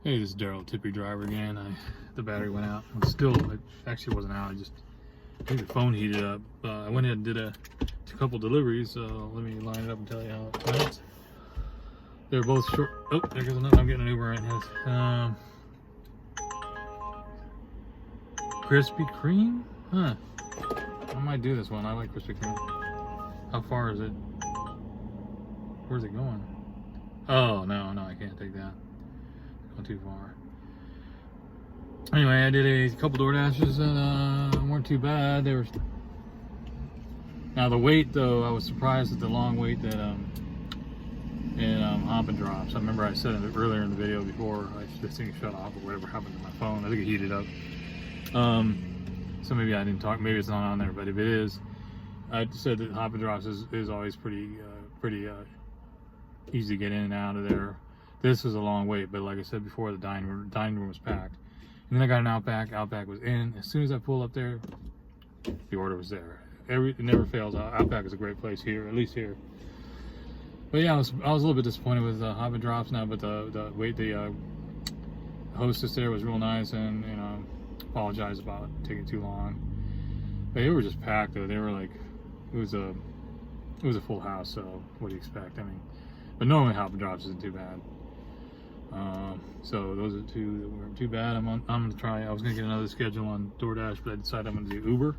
Hey, this is Daryl, Tippy Driver again. The battery went out. It actually wasn't out. I think the phone heated up. I went ahead and did a couple deliveries. So let me line it up and tell you how it went. They're both short. Oh, there goes another. I'm getting an Uber right now. Krispy Kreme? Huh. I might do this one. I like Krispy Kreme. How far is it? Where's it going? Oh, no, I can't take that. Going too far. Anyway, I did a couple DoorDashes and weren't too bad. They were. Now the wait though, I was surprised at the long wait that in Hop and Drops. I remember I said it earlier in the video before this thing shut off or whatever happened to my phone. I think it heated up. So maybe I didn't talk. Maybe it's not on there, but if it is, I said that Hop and Drops is always pretty easy to get in and out of there. This was a long wait, but like I said before, the dining room was packed. And then I got an Outback. Outback was in. As soon as I pulled up there, the order was there. It never fails. Outback is a great place here, at least here. But yeah, I was a little bit disappointed with Hop and Drops now, but the hostess there was real nice, and apologized about taking too long. But they were just packed though. They were like, it was a full house. So what do you expect? I mean, but normally Hop and Drops isn't too bad. So those are two that weren't too bad. I'm gonna try. I was gonna get another schedule on DoorDash, but I decided I'm gonna do Uber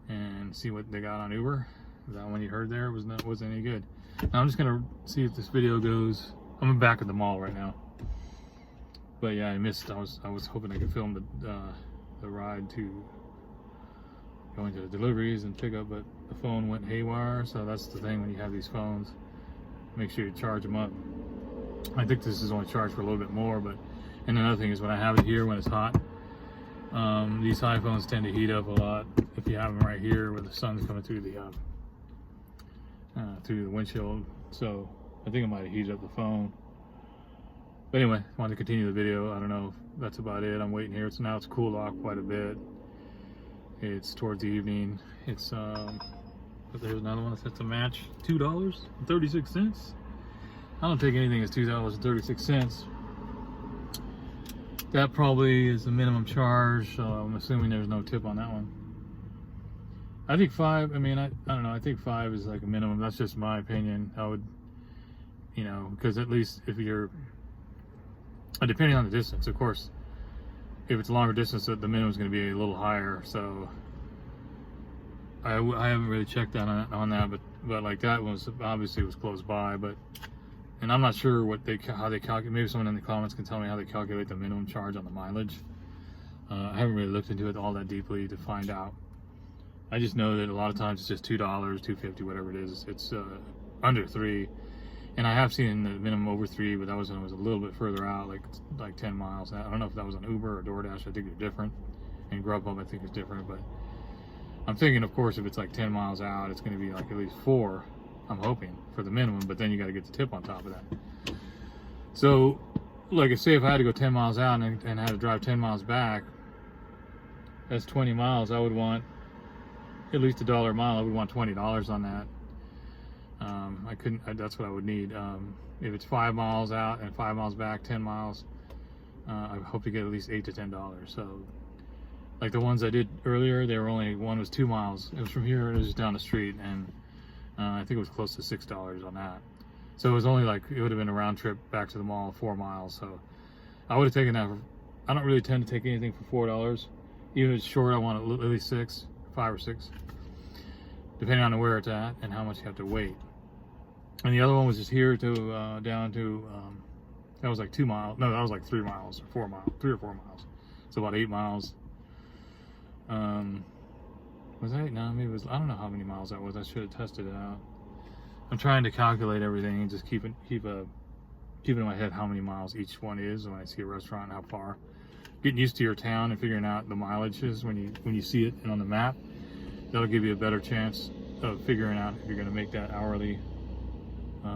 and see what they got on Uber. That one you heard there wasn't any good. Now I'm just gonna see if this video goes. I'm back at the mall right now, but yeah, I missed. I was hoping I could film the ride to going to the deliveries and pick up, but the phone went haywire. So that's the thing when you have these phones. Make sure you charge them up. I think this is only charged for a little bit more, but and another thing is when I have it here when it's hot, these iPhones tend to heat up a lot if you have them right here where the sun's coming through the windshield. So I think it might have heated up the phone. But anyway, I wanted to continue the video. I don't know if that's about it. I'm waiting here. Now it's cooled off quite a bit. It's towards the evening. It's but there's another one that sets a match, $2.36. I don't take anything as $2.36. That probably is the minimum charge. So I'm assuming there's no tip on that one. I think $5. I mean, I don't know. I think $5 is like a minimum. That's just my opinion. I would, because at least if you're, depending on the distance, of course. If it's a longer distance, the minimum is going to be a little higher. So I haven't really checked on that, but like that was obviously was close by, but. And I'm not sure how they calculate. Maybe someone in the comments can tell me how they calculate the minimum charge on the mileage. I haven't really looked into it all that deeply to find out. I just know that a lot of times it's just $2, $2.50, whatever it is. It's under $3, and I have seen the minimum over $3, but that was when it was a little bit further out, like 10 miles. I don't know if that was on Uber or DoorDash. I think they're different, and Grubhub I think is different. But I'm thinking, of course, if it's like 10 miles out, it's going to be like at least $4. I'm hoping for the minimum, but then you got to get the tip on top of that. So, like, say if I had to go 10 miles out and had to drive 10 miles back, that's 20 miles. I would want at least $1 a mile. I would want $20 on that. I couldn't. That's what I would need. If it's 5 miles out and 5 miles back, 10 miles, I hope to get at least $8 to $10. So, like the ones I did earlier, one was 2 miles. It was from here. It was just down the street, and I think it was close to $6 on that. So it was only like, it would have been a round trip back to the mall, 4 miles. So I would have taken that. I don't really tend to take anything for $4. Even if it's short, I want at least 5 or 6, depending on where it's at and how much you have to wait. And the other one was just here to down to, that was like 2 miles. No, that was like 3 miles or 4 miles, 3 or 4 miles. So about 8 miles. Was that? No, maybe it was. I don't know how many miles that was. I should have tested it out. I'm trying to calculate everything and just keep in my head how many miles each one is when I see a restaurant and how far. Getting used to your town and figuring out the mileages when you see it and on the map, that'll give you a better chance of figuring out if you're going to make that hourly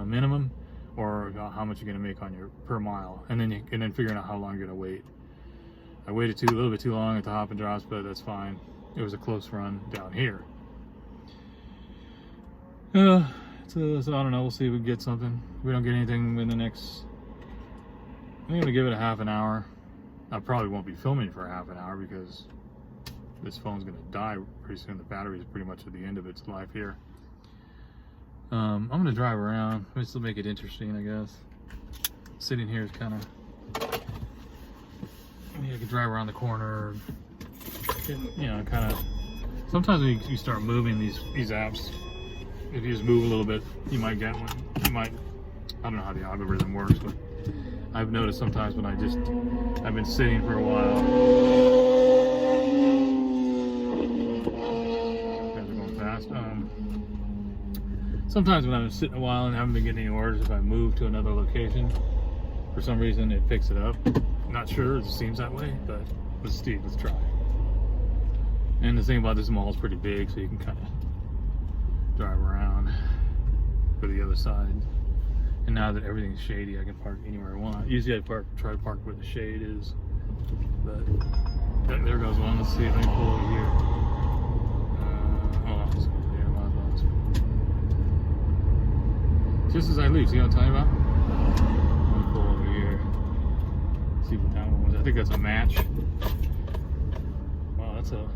minimum or how much you're going to make on your per mile, and then figuring out how long you're going to wait. I waited a little bit too long at the Hop and Drops, but that's fine. It was a close run down here. So I don't know. We'll see if we can get something. If we don't get anything in the next I'm gonna give it a half an hour. I probably won't be filming for a half an hour because this phone's gonna die pretty soon. The battery is pretty much at the end of its life here. I'm gonna drive around. This will make it interesting, I guess. Sitting here is kind of. I can drive around the corner. You know, kind of. Sometimes when you start moving these apps, if you just move a little bit, you might get one. You might. I don't know how the algorithm works, but I've noticed sometimes when I've been sitting for a while. Guys are going fast. Sometimes when I'm sitting a while and haven't been getting any orders, if I move to another location, for some reason it picks it up. Not sure, it seems that way, but let's try. And the thing about this mall is pretty big, so you can kind of drive around to the other side. And now that everything's shady, I can park anywhere I want. Usually I try to park where the shade is, but there goes one. Let's see if I can pull over here. Oh, let's go there. Just as I leave, see what I'm talking about? I'm gonna pull over here. See what that one was. I think that's a match. Wow, that's a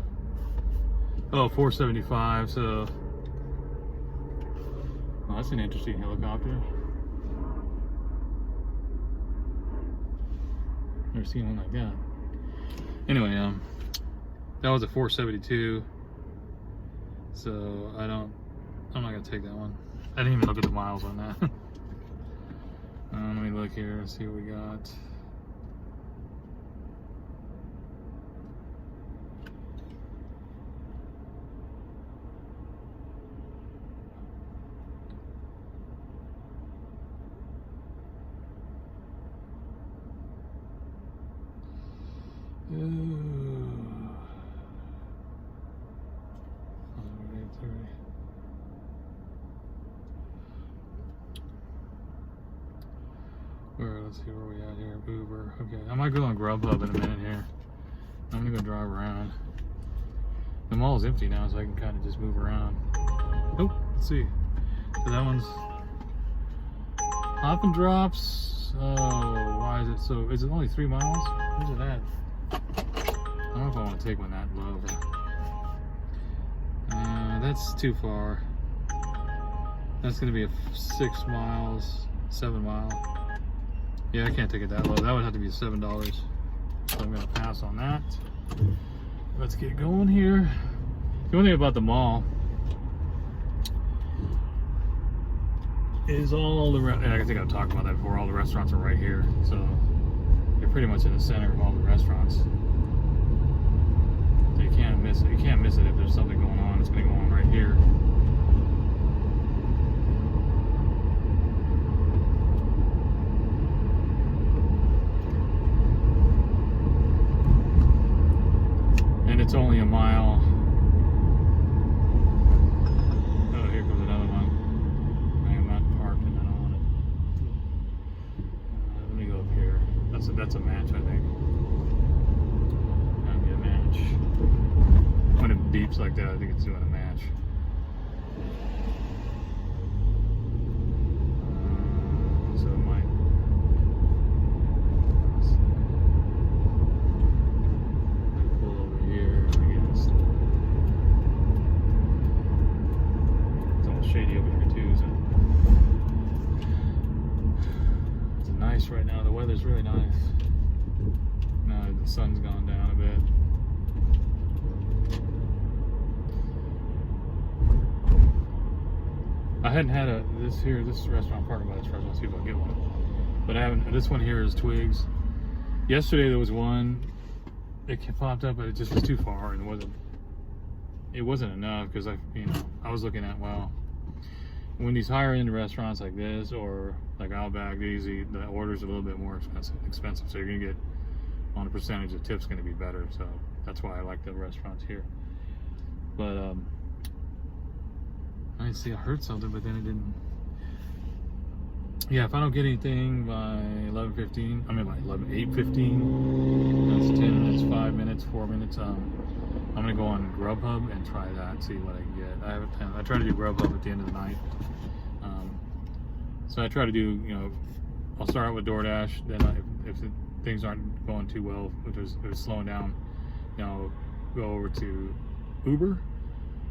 475. So, oh, that's an interesting helicopter. Never seen one like that. Anyway, that was a 472. So I'm not gonna take that one. I didn't even look at the miles on that. Let me look here and see what we got. Let's see where we at here. Uber. Okay, I might go on Grubhub in a minute here. I'm gonna go drive around. The mall's empty now, so I can kind of just move around. Oh, let's see. So that one's Hop and Drops. Oh, why is it so? Is it only 3 miles? Where's it at? I don't know if I want to take one that low. But, that's too far. That's gonna be a 6 miles, 7 mile. Yeah, I can't take it that low. That would have to be $7. So I'm gonna pass on that. Let's get going here. The only thing about the mall is and I think I've talked about that before, all the restaurants are right here. So you're pretty much in the center of all the restaurants. So you can't miss it. You can't miss it if there's something going on. It's gonna go on right here. It's only a mile. Oh, here comes another one. I am not parking. I don't want it. Let me go up here. That's a match, I think. That'd be a match. When it beeps like that, I think it's doing a match. So it might. Shady over here too, so it's nice right now. The weather's really nice. Now the sun's gone down a bit. I hadn't had this restaurant, parking by this restaurant. See if I can get one. But I haven't. This one here is Twigs. Yesterday there was one. It popped up, but it just was too far and it wasn't enough because I was looking at, well, when these higher end restaurants like this or like Outback, the order's a little bit more expensive, so you're gonna get on a percentage of tips gonna be better. So that's why I like the restaurants here. But I didn't see I heard something, but then it didn't. Yeah, if I don't get anything by 11:15, I mean by 8:15, that's 10 minutes, 5 minutes, 4 minutes. I'm gonna go on Grubhub and try that, see what I can get. I try to do Grubhub at the end of the night. So I try to do, I'll start out with DoorDash. Then if things aren't going too well, if it's slowing down, you know, go over to Uber,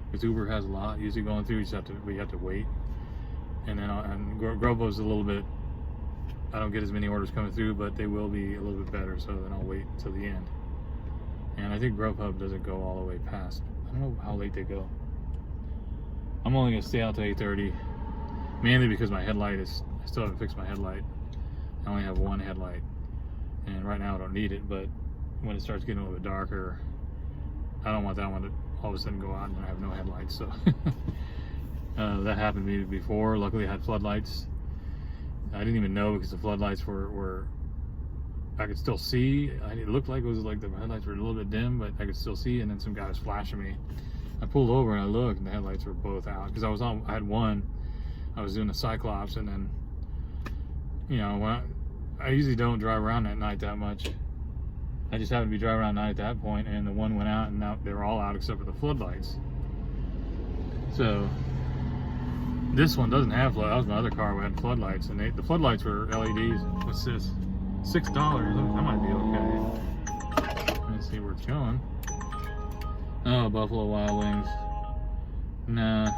because Uber has a lot usually going through. We have to wait. And then Grubhub's a little bit. I don't get as many orders coming through, but they will be a little bit better. So then I'll wait till the end. And I think Grubhub doesn't go all the way past. I don't know how late they go. I'm only gonna stay out till 8:30, mainly because my headlight is. I still haven't fixed my headlight. I only have one headlight, and right now I don't need it. But when it starts getting a little bit darker, I don't want that one to all of a sudden go out and I have no headlights. So that happened to me before. Luckily, I had floodlights. I didn't even know because the floodlights were I could still see. It looked like it was like the headlights were a little bit dim, but I could still see. And then some guy was flashing me. I pulled over and I looked, and the headlights were both out because I had one. I was doing a Cyclops, and then, you know, when I usually don't drive around at night that much. I just happened to be driving around at night at that point, and the one went out, and now they were all out except for the floodlights. So this one doesn't have flood. That was my other car. We had floodlights, and the floodlights were LEDs. What's this? $6. That might be okay. Let's see where it's going. Oh, Buffalo Wild Wings. Nah.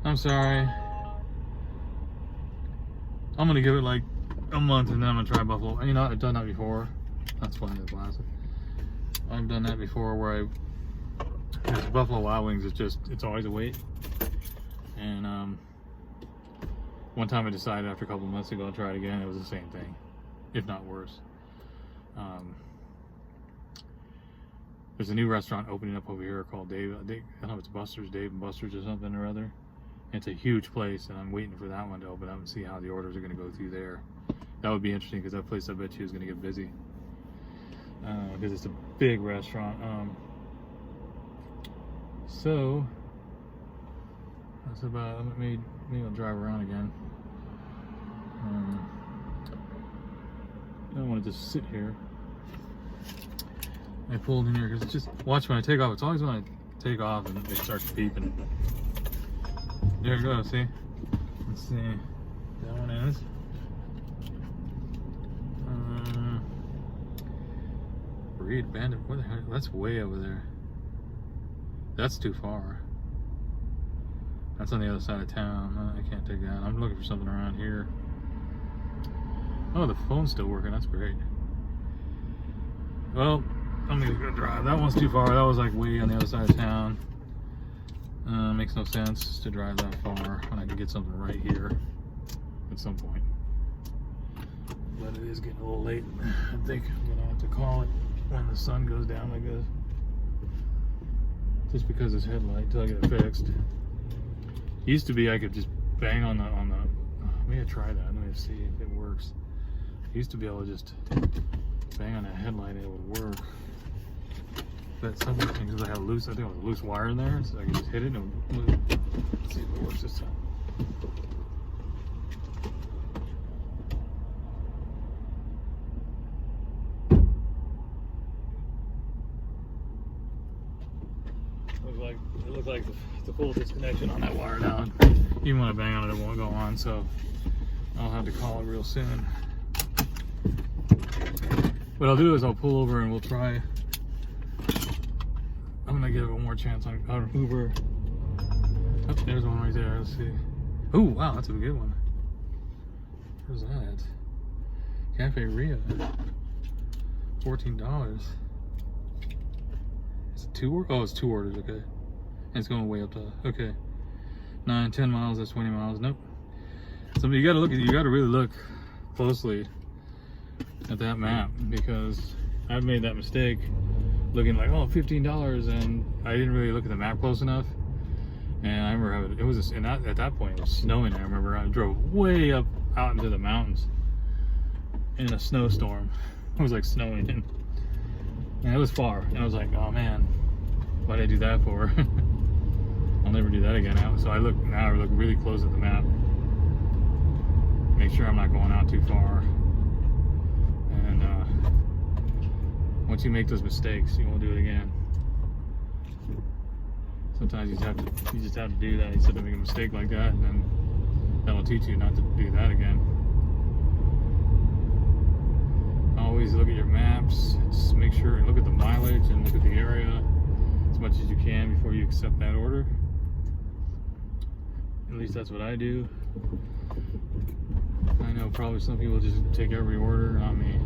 I'm sorry. I'm gonna give it like a month, and then I'm gonna try Buffalo. You know, I've done that before. That's funny, the glasses. I've done that before where because Buffalo Wild Wings is just, it's always a wait. And one time I decided after a couple of months to go and try it again, it was the same thing, if not worse. There's a new restaurant opening up over here called I don't know if it's Buster's, Dave and Buster's or something or other. It's a huge place, and I'm waiting for that one to open up and see how the orders are going to go through there. That would be interesting because that place I bet you is going to get busy. Because it's a big restaurant. So that's about. Maybe I'll drive around again. I don't want to just sit here. I pulled in here because it's just watch when I take off. It's always when I take off and it starts beeping. There we go. See? Let's see. That one is. Reed Bandit. Where the heck? That's way over there. That's too far. That's on the other side of town. I can't take that. I'm looking for something around here. Oh, the phone's still working. That's great. Well, I'm gonna go drive. That one's too far. That was like way on the other side of town. Makes no sense to drive that far when I can get something right here at some point. But it is getting a little late. I think I'm gonna have to call it when the sun goes down like this. Just because it's headlight till I get it fixed. Used to be I could just bang on the maybe I try that. Let me see if it works. I used to be able to just bang on that headlight and it would work. But some things I have loose, I think it was a loose wire in there, so I can just hit it and move. Let's see if it works this time. It looks like the full disconnection on that wire now. Even when I bang on it, it won't go on, so I'll have to call it real soon. What I'll do is I'll pull over and we'll try. I'm gonna give it one more chance on Uber. Oh, there's one right there. Let's see. Oh wow, that's a good one. Where's that? Cafe Rio. $14. Is it two? Oh, it's 2 orders. Okay, and it's going way up to okay. 9, 10 miles. That's 20 miles. Nope. So you gotta look at. You gotta really look closely at that map because I've made that mistake. Looking like, oh, $15, and I didn't really look at the map close enough. And I remember having, it was, and at that point it was snowing. I remember I drove way up out into the mountains in a snowstorm. It was like snowing, and it was far. And I was like, oh man, what did I do that for? I'll never do that again. So I look really close at the map, make sure I'm not going out too far. And once you make those mistakes, you won't do it again. Sometimes you just have to do that. You have to make a mistake like that, and then that'll teach you not to do that again. always look at your maps. Just make sure and look at the mileage and look at the area as much as you can before you accept that order. At least that's what I do. I know probably some people just take every order, not me.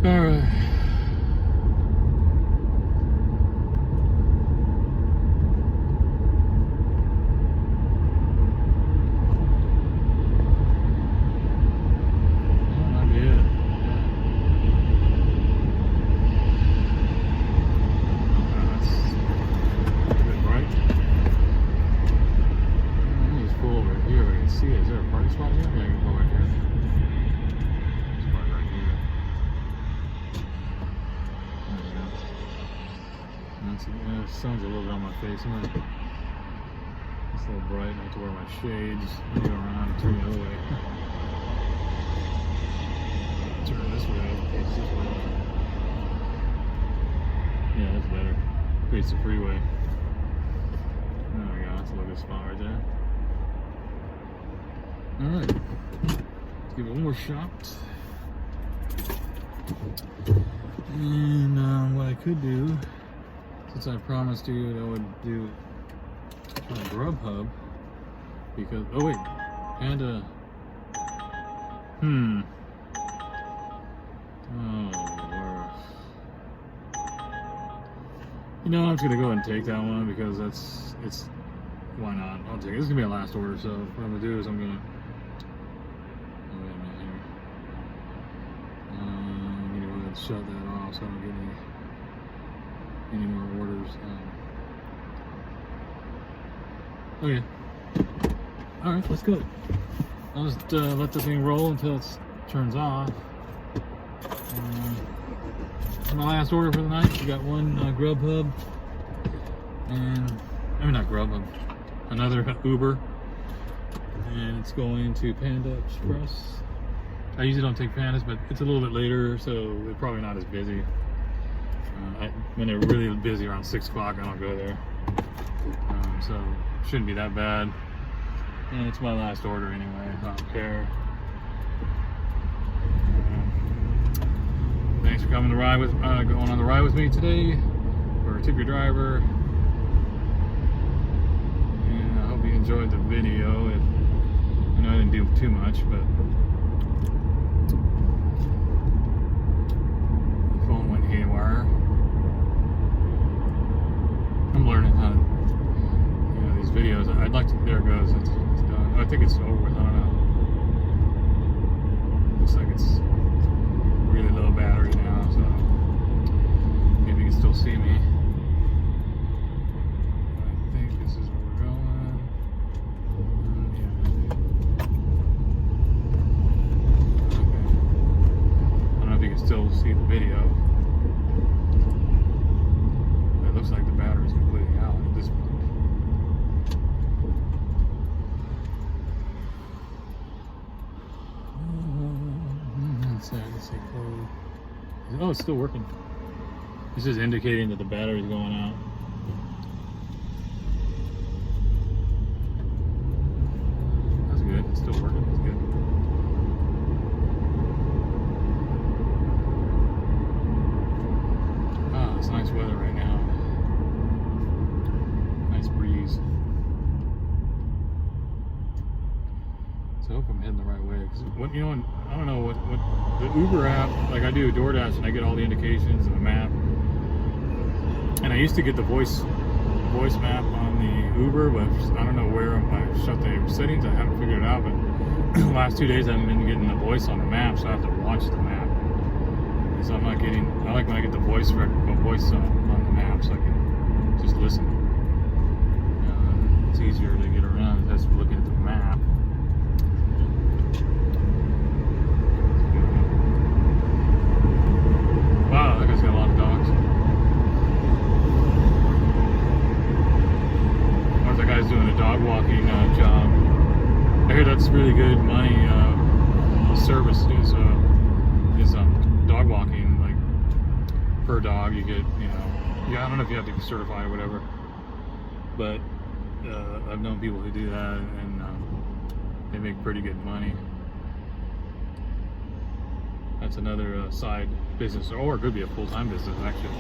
All right. The sun's a little bit on my face. It's a little bright. I have to wear my shades. I'm gonna go around and turn the other way. Turn this way. Face this way. Yeah, that's better. Face the freeway. There we go. That's a little good spot right there. All right. Let's give it one more shot. And what I could do, since I promised you that I would do try Grubhub, because oh wait, Panda. Oh, you know, I'm just gonna go ahead and take that one because it's why not? I'll take it. This is gonna be my last order, so what I'm gonna do is I'm gonna. Oh, wait a minute here. I'm gonna go ahead and shut that off so I don't get any more orders. Okay. All right, let's go. I'll just let the thing roll until it turns off. My last order for the night. We got one Grubhub, and I mean not Grubhub, another Uber, and it's going to Panda Express. I usually don't take Pandas, but it's a little bit later, so they're probably not as busy. When they're really busy around 6 o'clock, I don't go there. So shouldn't be that bad. And it's my last order anyway. I don't care. Thanks for coming to ride with, going on the ride with me today for Tip Your Driver. And I hope you enjoyed the video. I know I didn't do too much, but the phone went haywire. I'm learning how to, these videos. I'd like to, there it goes, it's done. I think it's over with, I don't know. Looks like it's really low battery now, so maybe you can still see me. I think this is where we're going. Yeah, okay. I don't know if you can still see the video. It looks like the battery's completely out at this point. Oh, it's still working. This is indicating that the battery's going out. That's good. It's still working. That's good. Ah, it's nice weather right now. Nice breeze. So I hope I'm heading the right way. Cause what, I don't know what the Uber app, like I do DoorDash and I get all the indications and the map. And I used to get the voice map on the Uber, but I don't know where I shut the settings. I haven't figured it out, but the last 2 days I haven't been getting the voice on the map, so I have to watch the map. So I'm not getting, I like when I get the voice on the map so I can just listen. It's easier to get around than just looking at the map. Wow, that guy's got a lot of dogs. Or that guy's doing a dog walking job. I hear that's really good money service is dog walking. Like per dog, you get, you know, yeah, I don't know if you have to be certified or whatever, but I've known people who do that, and they make pretty good money. That's another side business, or it could be a full-time business actually.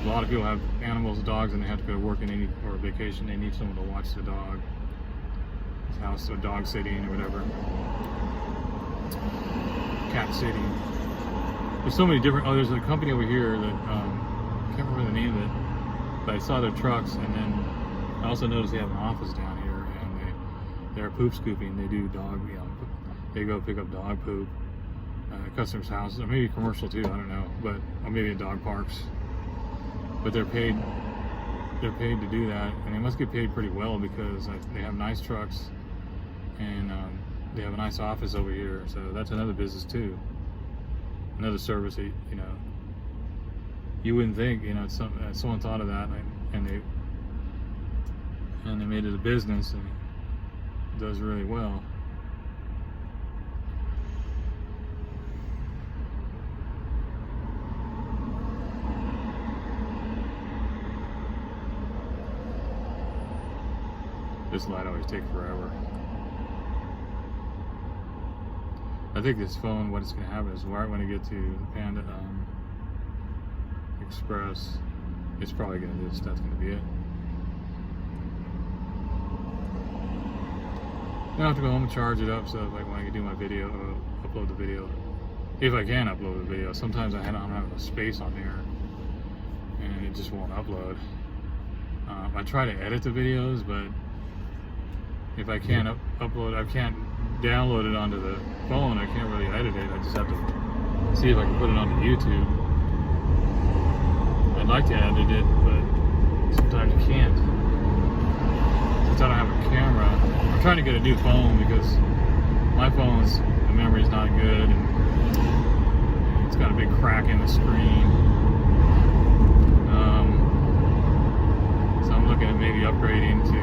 A lot of people have animals, dogs, and they have to go to work and they need, or vacation. They need someone to watch the dog, house, or dog sitting or whatever, cat sitting. There's so many different. Oh, there's a company over here that I can't remember the name of it, but I saw their trucks, and then I also noticed they have an office down here, and they're poop scooping. They do dog, you know, they go pick up dog poop, customers' houses, or maybe commercial too. I don't know, but or maybe in dog parks. But they're paid to do that, and they must get paid pretty well because they have nice trucks, and they have a nice office over here. So that's another business too, another service that, you know, you wouldn't think, you know, it's someone thought of that, and they made it a business, and it does really well. This light always takes forever. I think this phone, what it's going to happen is right when I get to the Panda Express, it's probably going to do this. That's going to be it. I have to go home and charge it up, so like when I can do my video, upload the video, if I can upload the video. Sometimes I don't have enough space on there, and it just won't upload. I try to edit the videos, but if I can't upload, I can't download it onto the phone. I can't really edit it. I just have to see if I can put it onto YouTube. I'd like to edit it, but sometimes you can't. Since I don't have a camera, I'm trying to get a new phone because my phone's, the memory's not good, and it's got a big crack in the screen. So I'm looking at maybe upgrading to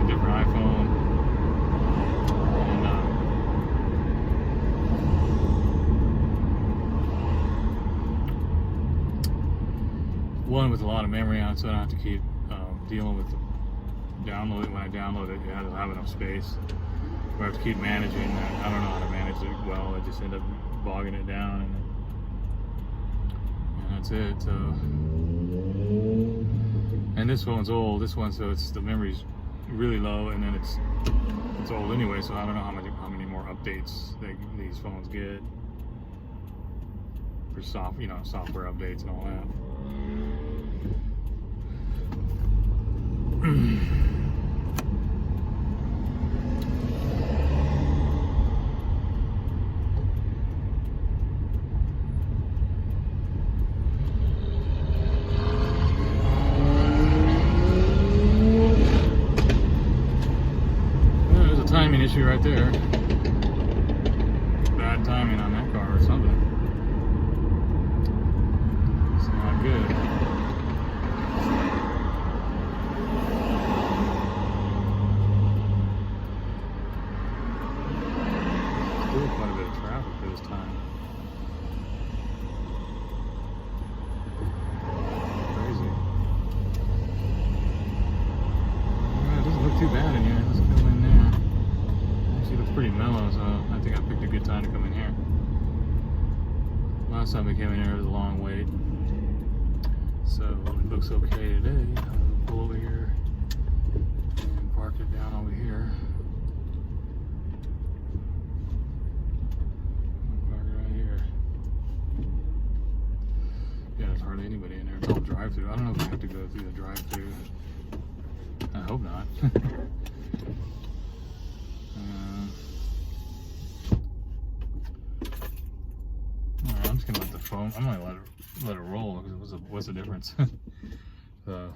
a different iPhone. One with a lot of memory on it, so I don't have to keep dealing with downloading. When I download it, I don't have enough space. Or I have to keep managing that. I don't know how to manage it well. I just end up bogging it down, and that's it. So, and this phone's old. This one, so it's the memory's really low, and then it's old anyway. So I don't know how many more updates these phones get for software updates and all that. There's a timing issue right there. Bad timing on that car or something. It's not good. Quite a bit of traffic for this time. Crazy. Well, it doesn't look too bad in here. Let's go in there. Actually, it looks pretty mellow, so I think I picked a good time to come in here. Last time we came in here, it was a long wait. So it looks okay today. I'll pull over here and park it down over here. Yeah, there's hardly anybody in there. It's all drive-through. I don't know if I have to go through the drive-through. I hope not. Alright, I'm just gonna let the phone. I'm gonna let it roll because what's the difference? So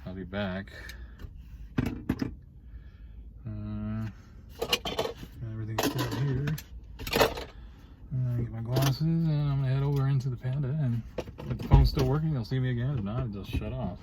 I'll be back. Everything's set here. Get my glasses, and I'm gonna head over into the Panda, and if the phone's still working, they'll see me again. If not, it'll just shut off.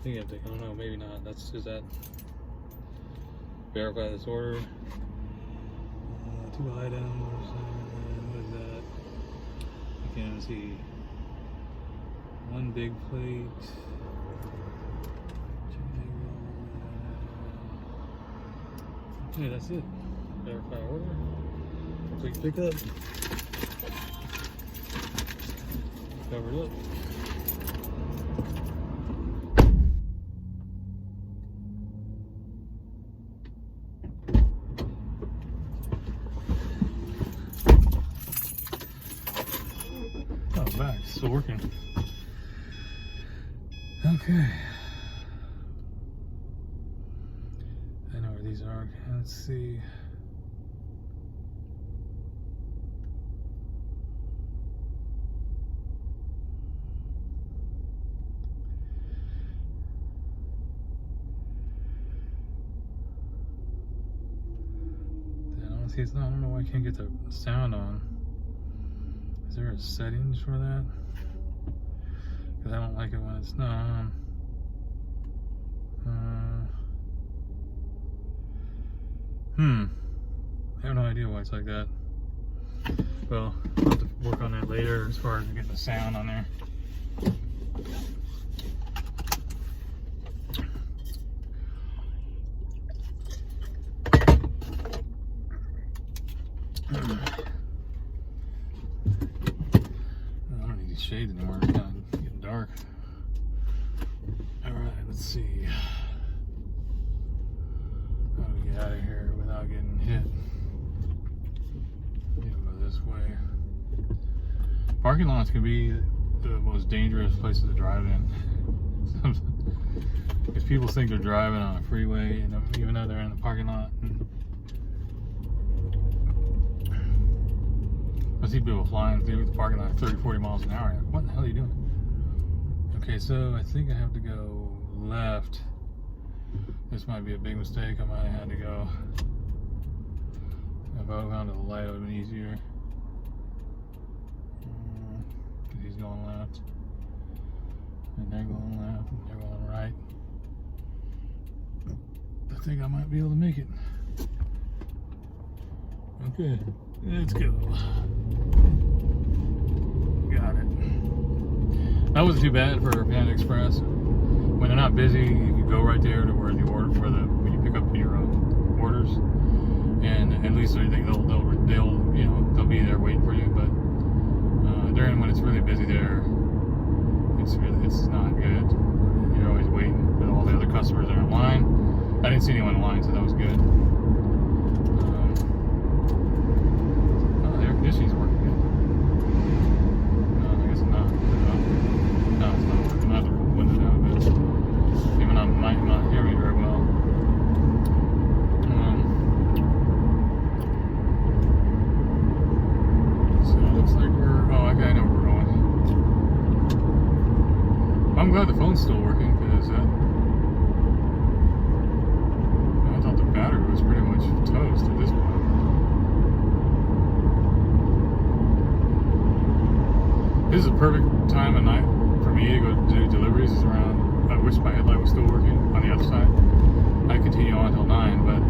think you have to, I don't know, maybe not. That's just that. Verify this order. 2 items. What is that? I can't even see. 1 big plate. Okay, that's it. Verify order. Complete pickup. Covered up. Oh, back. Still working. Okay. I know where these are. Let's see. I don't know why I can't get the sound on. Is there a settings for that? Because I don't like it when it's not on. I have no idea why it's like that. Well, I'll have to work on that later as far as getting the sound on there. I don't need these shades anymore. It's kind of getting dark. Alright, let's see. How do we get out of here without getting hit? Maybe go this way. Parking lots can be the most dangerous places to drive in. Because people think they're driving on a freeway, and even though they're in the parking lot. I see people flying through the parking lot 30, 40 miles an hour. What the hell are you doing? Okay, so I think I have to go left. This might be a big mistake. I might have had to go. If I went to the light, it would have been easier. He's going left. And they're going left. And they're going right. I think I might be able to make it. Okay, let's go. Got it. That wasn't too bad for Panda Express. When they're not busy, you can go right there to where the order for the when you pick up your orders, and at least they'll be there waiting for you. But during when it's really busy there, it's not good. You're always waiting with all the other customers that are in line. I didn't see anyone in line, so that was good. The air conditioning's working good. No, I guess not. No, it's not working. I have to roll the window down a bit. Even though I might not hear me very well. So it looks like we're. Oh, okay, I know where we're going. I'm glad the phone's still working because I thought the battery was pretty much toast at this point. This is a perfect time of night for me to go do deliveries. Is around. I wish my headlight was still working on the other side. I continue on until 9, but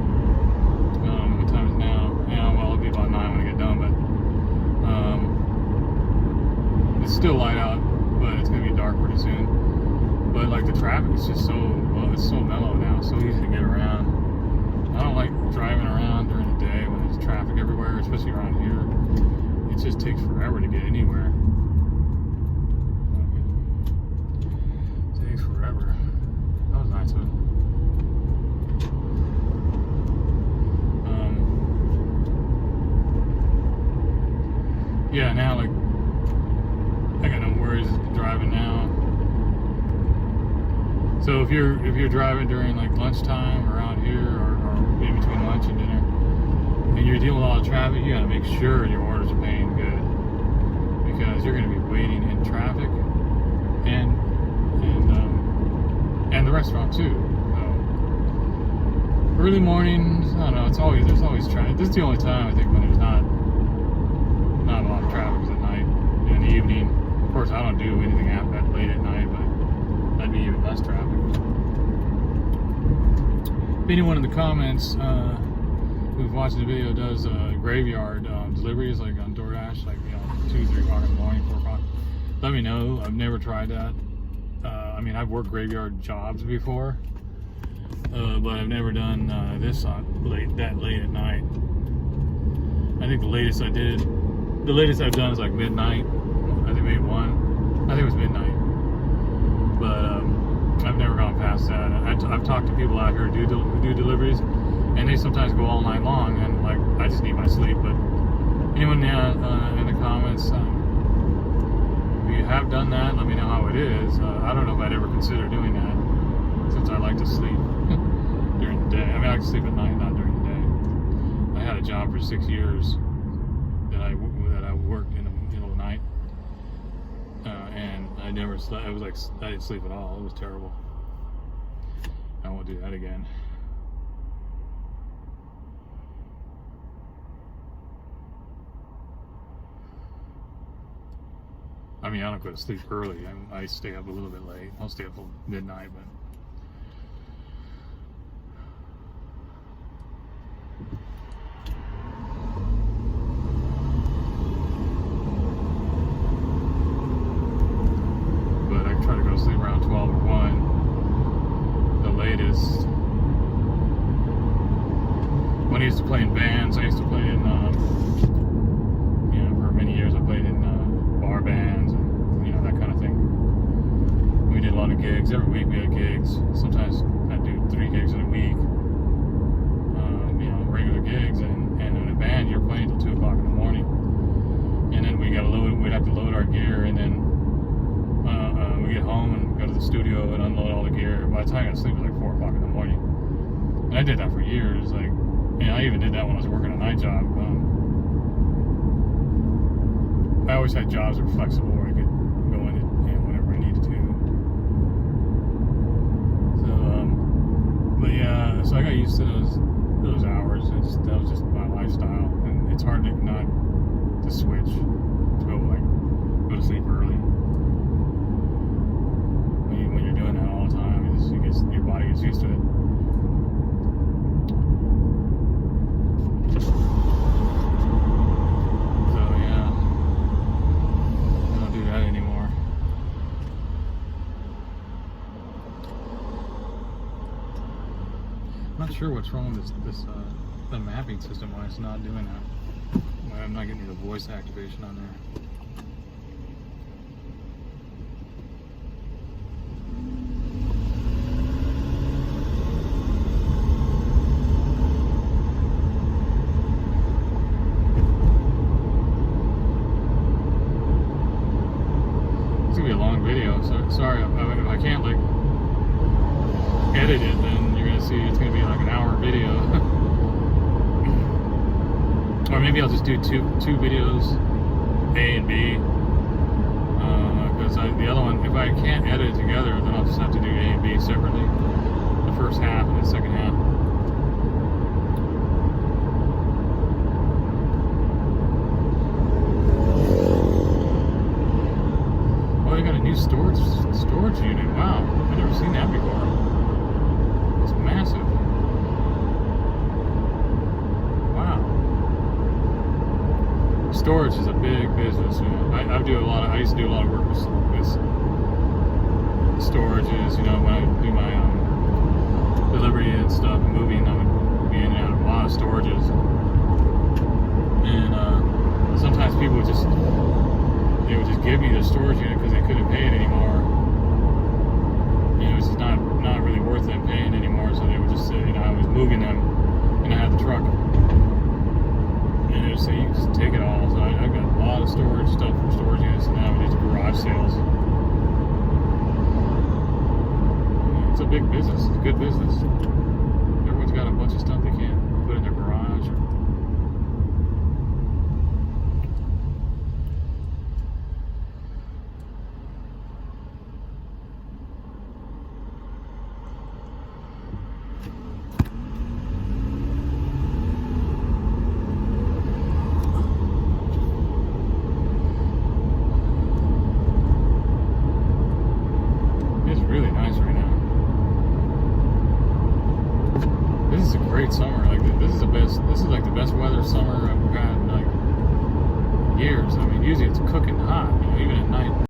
what time is it now? Yeah, well, it'll be about 9 when I get done. But it's still light out, but it's gonna be dark pretty soon. But like the traffic is just it's so mellow now, so easy to get around. I don't like driving around during the day when there's traffic everywhere, especially around here. It just takes forever to get anywhere. Takes forever. That was nice of it. Yeah, now like I got no worries driving now. So if you're driving during like lunchtime around here or in between lunch and dinner, and you're dealing with a lot of traffic, you gotta make sure your orders are paying good, because you're gonna be waiting in traffic and the restaurant too. So early mornings, I don't know. There's always traffic. This is the only time I think when there's not a lot of traffic is at night. In the evening, of course, I don't do anything that late at night, but that'd be even less traffic. if anyone in the comments who's watching the video does graveyard deliveries, like on DoorDash, like 2, 3 o'clock in the morning, 4 o'clock, let me know. I've never tried that. I mean, I've worked graveyard jobs before, but I've never done this that late at night. I think the latest I've done is like midnight. I think maybe 1. I think it was midnight. But I've never gone past that. I've talked to people out here who do deliveries, and they sometimes go all night long, and like I just need my sleep. But anyone in the comments, if you have done that, let me know how it is. I don't know if I'd ever consider doing that, since I like to sleep during the day. I mean, I like to sleep at night, not during the day. I had a job for 6 years that I worked in the middle of the night, and I never slept. It was like I didn't sleep at all. It was terrible. I won't do that again. I mean, I don't go to sleep early. I stay up a little bit late. I'll stay up till midnight, but I try to go to sleep around 12 or 1, the latest. When I used to play in bands, I used to play in, for many years I played in bar bands and, that kind of thing. We did a lot of gigs. Every week we had gigs. Sometimes I'd do 3 gigs in a week, regular gigs. And in a band, you're playing till 2 o'clock in the morning. And then we'd have to load our gear, and then we get home and go to the studio and unload all the gear. By the time I got to sleep, it was like 4 o'clock in the morning. And I did that for years. I even did that when I was working a night job. I always had jobs that were flexible where I could go in it whenever I needed to. So, so I got used to those hours. That was just my lifestyle, and it's hard to not to switch to go to sleep early. When you're doing that all the time, your body gets used to it. So yeah, I don't do that anymore. I'm not sure what's wrong with the mapping system, why it's not doing that. Why I'm not getting the voice activation on there. Sorry, if I can't edit it, then you're gonna see it's gonna be like an hour video. Or maybe I'll just do two videos, A and B, because the other one, if I can't edit it together, then I'll just have to do A and B separately, the first half and the second half. They got a new storage unit. Wow, I've never seen that before. It's massive. Wow. Storage is a big business. I used to do a lot of work with storages. When I do my delivery and stuff, and moving, I would be in and out of a lot of storages. And sometimes people would just give me the storage unit because they couldn't pay it anymore. It's just not really worth them paying anymore, so they would just say, I was moving them, and I had the truck, and they would say, you just take it all. So I've got a lot of storage stuff from storage units, and now we do garage sales. It's a big business. It's a good business. Everyone's got a bunch of stuff they can't put in their garage. It's really nice right now. This is a great summer. Like this is the best. This is like the best weather summer I've had in like years. I mean, usually it's cooking hot, you know, even at night.